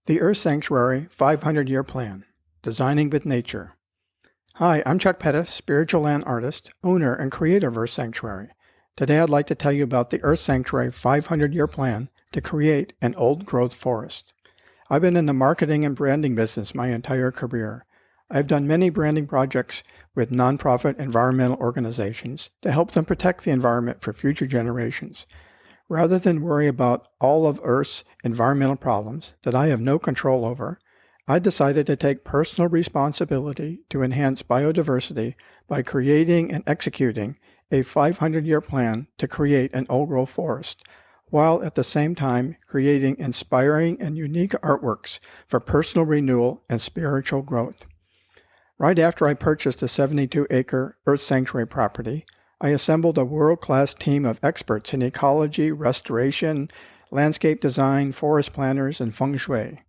The Earth Sanctuary 500-Year Plan, Designing with Nature. Hi, I'm Chuck Pettis, spiritual land artist, owner, and creator of Earth Sanctuary. Today I'd like to tell you about the Earth Sanctuary 500-Year Plan to create an old-growth forest. I've been in the marketing and branding business my entire career. I've done many branding projects with nonprofit environmental organizations to help them protect the environment for future generations. Rather than worry about all of Earth's environmental problems that I have no control over, I decided to take personal responsibility to enhance biodiversity by creating and executing a 500-year plan to create an old-growth forest, while at the same time creating inspiring and unique artworks for personal renewal and spiritual growth. Right after I purchased the 72-acre Earth Sanctuary property, I assembled a world-class team of experts in ecology, restoration, landscape design, forest planners, and feng shui.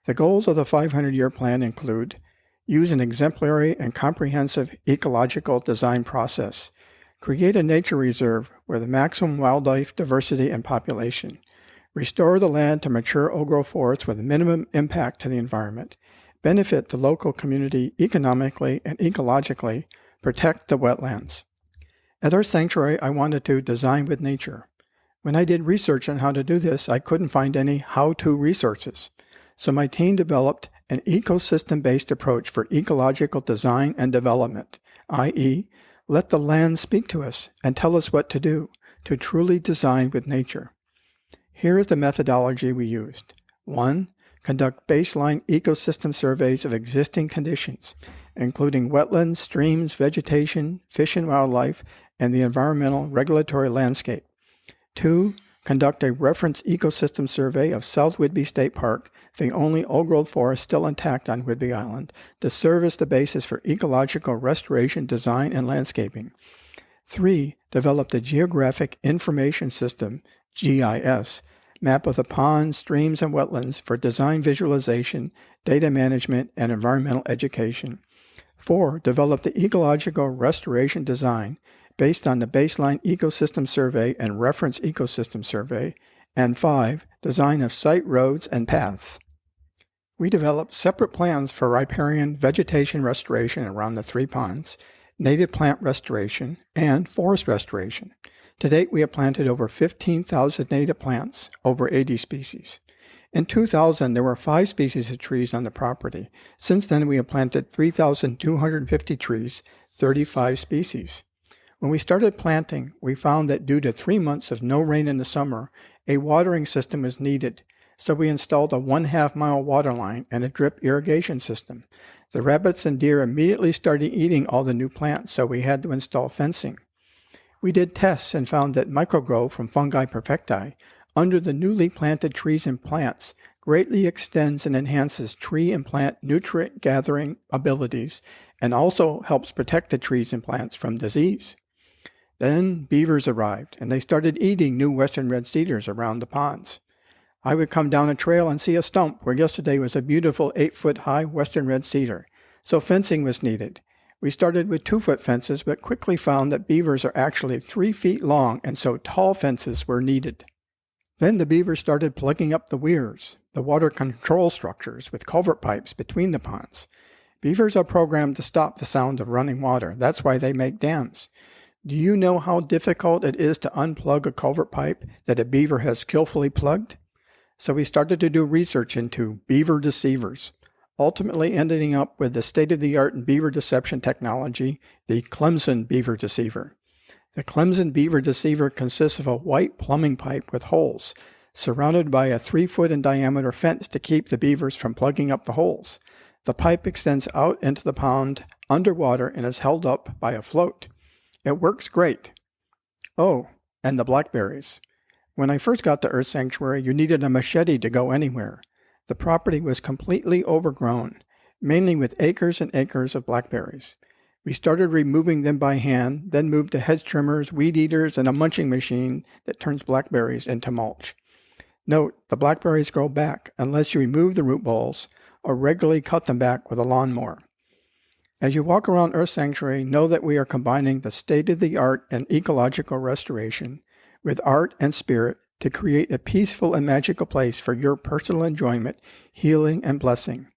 The goals of the 500-year plan include: use an exemplary and comprehensive ecological design process, create a nature reserve with maximum wildlife diversity and population, restore the land to mature old-growth forests with minimum impact to the environment, benefit the local community economically and ecologically, protect the wetlands. At Earth Sanctuary, I wanted to design with nature. When I did research on how to do this, I couldn't find any how-to resources. So my team developed an ecosystem-based approach for ecological design and development, i.e., let the land speak to us and tell us what to do to truly design with nature. Here is the methodology we used. 1. Conduct baseline ecosystem surveys of existing conditions, including wetlands, streams, vegetation, fish and wildlife, and the environmental regulatory landscape. 2. Conduct a reference ecosystem survey of South Whidbey State Park, the only old-growth forest still intact on Whidbey Island, to serve as the basis for ecological restoration, design, and landscaping. 3. Develop the Geographic Information System, GIS, map of the ponds, streams, and wetlands for design visualization, data management, and environmental education. 4. Develop the ecological restoration design based on the baseline ecosystem survey and reference ecosystem survey. And 5. Design of site roads and paths. We developed separate plans for riparian vegetation restoration around the 3 ponds, native plant restoration, and forest restoration. To date, we have planted over 15,000 native plants, over 80 species. In 2000, there were 5 species of trees on the property. Since then, we have planted 3,250 trees, 35 species. When we started planting, we found that due to 3 months of no rain in the summer, a watering system was needed, so we installed a 1/2-mile water line and a drip irrigation system. The rabbits and deer immediately started eating all the new plants, so we had to install fencing. We did tests and found that microgrow from Fungi perfecti under the newly planted trees and plants greatly extends and enhances tree and plant nutrient gathering abilities and also helps protect the trees and plants from disease. Then beavers arrived, and they started eating new western red cedars around the ponds. I would come down a trail and see a stump where yesterday was a beautiful 8-foot-high western red cedar, so fencing was needed. We started with 2-foot fences, but quickly found that beavers are actually 3 feet long, and so tall fences were needed. Then the beavers started plugging up the weirs, the water control structures, with culvert pipes between the ponds. Beavers are programmed to stop the sound of running water. That's why they make dams. Do you know how difficult it is to unplug a culvert pipe that a beaver has skillfully plugged? So we started to do research into beaver deceivers, ultimately ending up with the state-of-the-art beaver deception technology, the Clemson beaver deceiver. The Clemson beaver deceiver consists of a white plumbing pipe with holes, surrounded by a 3-foot in diameter fence to keep the beavers from plugging up the holes. The pipe extends out into the pond underwater and is held up by a float. It works great. Oh, and the blackberries. When I first got to Earth Sanctuary, you needed a machete to go anywhere. The property was completely overgrown, mainly with acres and acres of blackberries. We started removing them by hand, then moved to hedge trimmers, weed eaters, and a munching machine that turns blackberries into mulch. Note, the blackberries grow back unless you remove the root balls or regularly cut them back with a lawnmower. As you walk around Earth Sanctuary, know that we are combining the state-of-the-art and ecological restoration with art and spirit to create a peaceful and magical place for your personal enjoyment, healing, and blessing.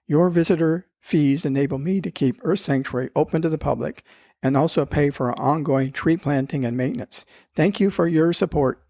Your visitor fees enable me to keep Earth Sanctuary open to the public and also pay for our ongoing tree planting and maintenance. Thank you for your support.